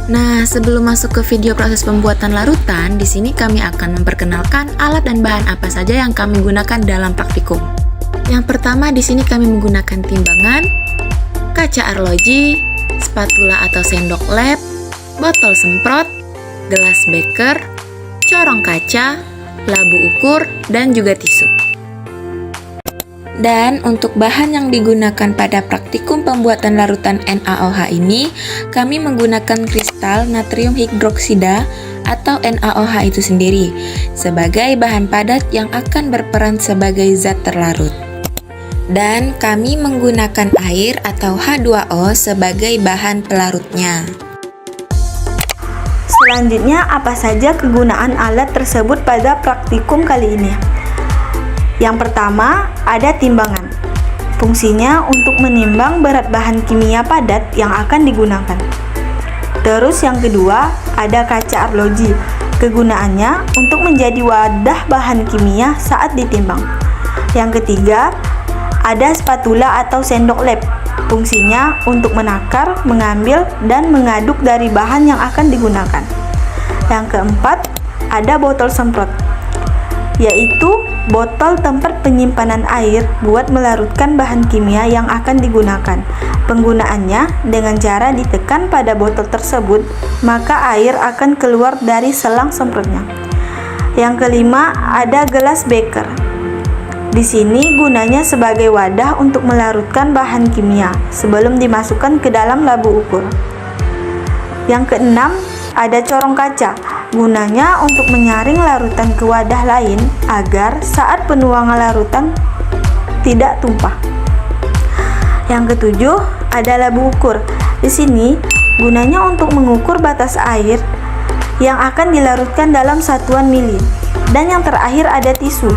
Nah, sebelum masuk ke video proses pembuatan larutan, di sini kami akan memperkenalkan alat dan bahan apa saja yang kami gunakan dalam praktikum. Yang pertama, di sini kami menggunakan timbangan, kaca arloji, spatula atau sendok lab, botol semprot, gelas beker, corong kaca, labu ukur, dan juga tisu. Dan untuk bahan yang digunakan pada praktikum pembuatan larutan NaOH ini, kami menggunakan kristal natrium hidroksida atau NaOH itu sendiri sebagai bahan padat yang akan berperan sebagai zat terlarut. Dan kami menggunakan air atau H2O sebagai bahan pelarutnya. Selanjutnya, apa saja kegunaan alat tersebut pada praktikum kali ini? Yang pertama, ada timbangan. Fungsinya untuk menimbang berat bahan kimia padat yang akan digunakan. Terus yang kedua, ada kaca arloji. Kegunaannya untuk menjadi wadah bahan kimia saat ditimbang. Yang ketiga, ada spatula atau sendok lab. Fungsinya untuk menakar, mengambil, dan mengaduk dari bahan yang akan digunakan. Yang keempat, ada botol semprot, yaitu botol tempat penyimpanan air buat melarutkan bahan kimia yang akan digunakan. Penggunaannya dengan cara ditekan pada botol tersebut, maka air akan keluar dari selang semprotnya. Yang kelima, ada gelas beker. Di sini gunanya sebagai wadah untuk melarutkan bahan kimia sebelum dimasukkan ke dalam labu ukur. Yang keenam, ada corong kaca. Gunanya untuk menyaring larutan ke wadah lain agar saat penuangan larutan tidak tumpah. Yang ketujuh, ada labu ukur. Di sini gunanya untuk mengukur batas air yang akan dilarutkan dalam satuan mili. Dan yang terakhir ada tisu.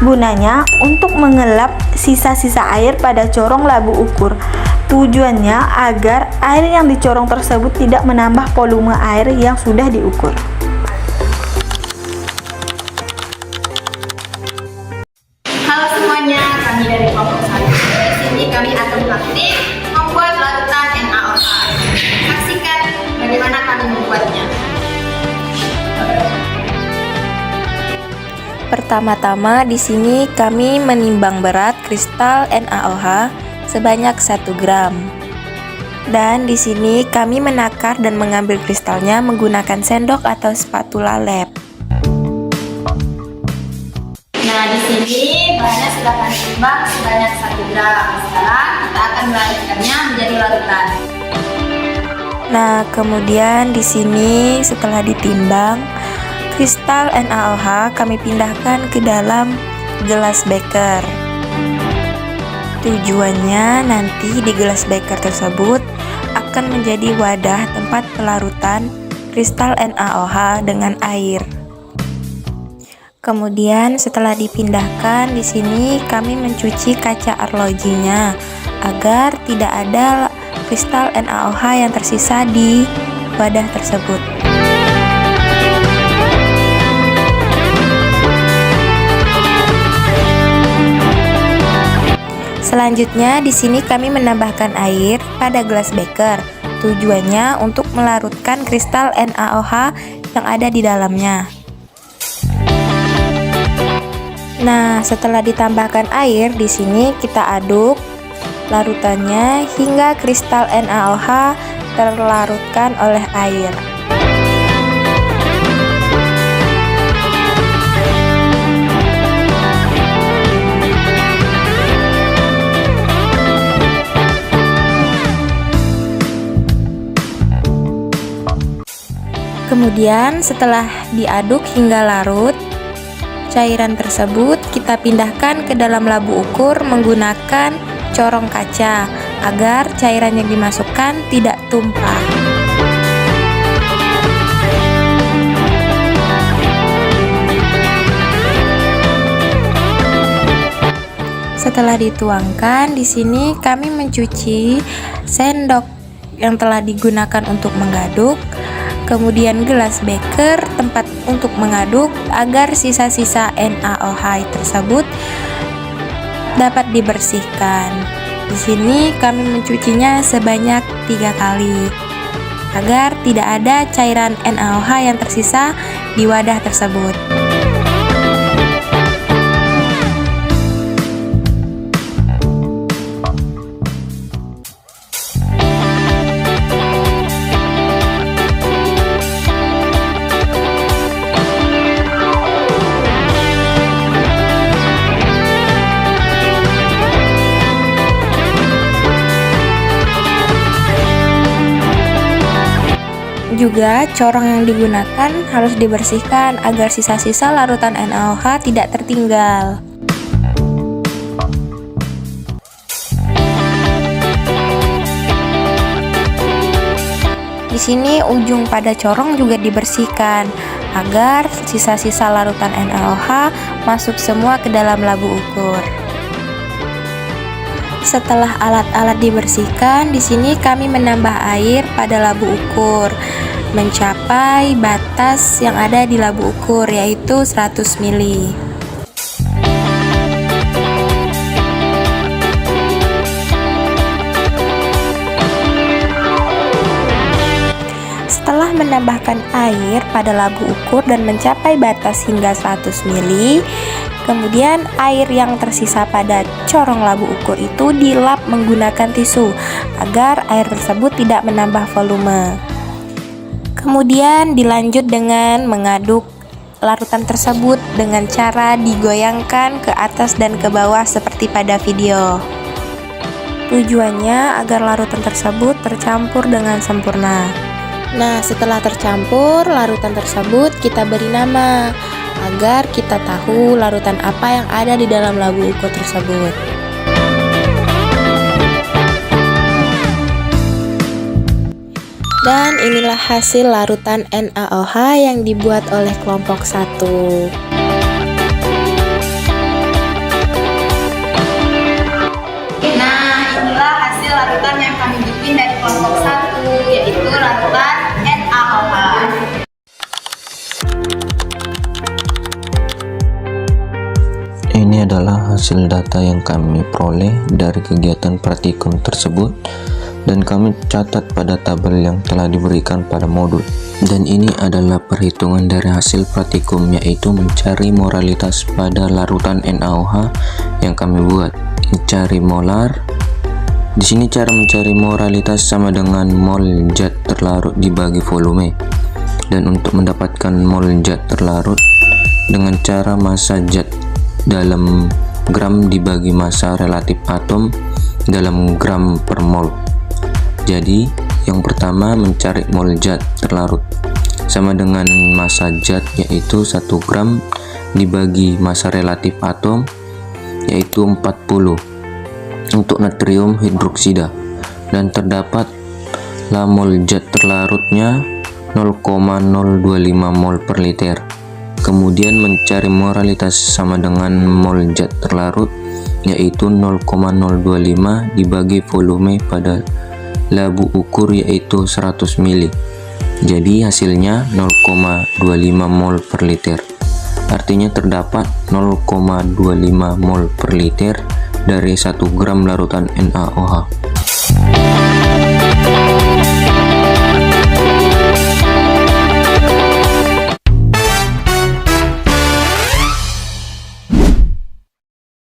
Gunanya untuk mengelap sisa-sisa air pada corong labu ukur. Tujuannya agar air yang dicorong tersebut tidak menambah volume air yang sudah diukur. Halo semuanya, kami dari kelompok 1. Di sini kami akan praktik membuat larutan NaOH. Saksikan bagaimana kami membuatnya. Pertama-tama di sini kami menimbang berat kristal NaOH sebanyak 1 gram. Dan di sini kami menakar dan mengambil kristalnya menggunakan sendok atau spatula lab. Nah, di sini bahannya sudah kami timbang sebanyak 1 gram. Sekarang kita akan melarutkannya menjadi larutan. Nah, kemudian di sini setelah ditimbang, kristal NaOH kami pindahkan ke dalam gelas beker. Tujuannya nanti di gelas beker tersebut akan menjadi wadah tempat pelarutan kristal NaOH dengan air. Kemudian setelah dipindahkan, di sini kami mencuci kaca arlojinya agar tidak ada kristal NaOH yang tersisa di wadah tersebut. Selanjutnya di sini kami menambahkan air pada gelas beker. Tujuannya untuk melarutkan kristal NaOH yang ada di dalamnya. Nah, setelah ditambahkan air, di sini kita aduk larutannya hingga kristal NaOH terlarutkan oleh air. Kemudian setelah diaduk hingga larut, cairan tersebut kita pindahkan ke dalam labu ukur menggunakan corong kaca agar cairan yang dimasukkan tidak tumpah. Setelah dituangkan, di sini kami mencuci sendok yang telah digunakan untuk mengaduk, kemudian gelas beker tempat untuk mengaduk agar sisa-sisa NaOH tersebut dapat dibersihkan. Di sini kami mencucinya sebanyak 3 kali. agar tidak ada cairan NaOH yang tersisa di wadah tersebut. Juga corong yang digunakan harus dibersihkan agar sisa-sisa larutan NaOH tidak tertinggal. Di sini ujung pada corong juga dibersihkan agar sisa-sisa larutan NaOH masuk semua ke dalam labu ukur. Setelah alat-alat dibersihkan, di sini kami menambah air pada labu ukur mencapai batas yang ada di labu ukur, yaitu 100 ml. Setelah menambahkan air pada labu ukur dan mencapai batas hingga 100 ml, kemudian air yang tersisa pada corong labu ukur itu dilap menggunakan tisu agar air tersebut tidak menambah volume. Kemudian dilanjut dengan mengaduk larutan tersebut dengan cara digoyangkan ke atas dan ke bawah seperti pada video. Tujuannya agar larutan tersebut tercampur dengan sempurna. Nah, setelah tercampur, larutan tersebut kita beri nama agar kita tahu larutan apa yang ada di dalam labu ukur tersebut. Dan inilah hasil larutan NaOH yang dibuat oleh kelompok 1. Nah, inilah hasil larutan yang kami bikin dari kelompok 1, yaitu larutan NaOH. Ini adalah hasil data yang kami peroleh dari kegiatan praktikum tersebut, dan kami catat pada tabel yang telah diberikan pada modul. Dan ini adalah perhitungan dari hasil praktikum, yaitu mencari moralitas pada larutan NaOH yang kami buat. Mencari molar. Di sini cara mencari moralitas sama dengan mol zat terlarut dibagi volume. Dan untuk mendapatkan mol zat terlarut dengan cara massa zat dalam gram dibagi massa relatif atom dalam gram per mol. Jadi yang pertama mencari mol zat terlarut sama dengan massa zat, yaitu 1 gram dibagi massa relatif atom, yaitu 40 untuk natrium hidroksida, dan terdapatlah mol zat terlarutnya 0,025 mol per liter. Kemudian mencari moralitas sama dengan mol zat terlarut, yaitu 0,025 dibagi volume pada labu ukur, yaitu 100 ml. Jadi hasilnya 0,25 mol per liter. Artinya terdapat 0,25 mol per liter dari 1 gram larutan NaOH.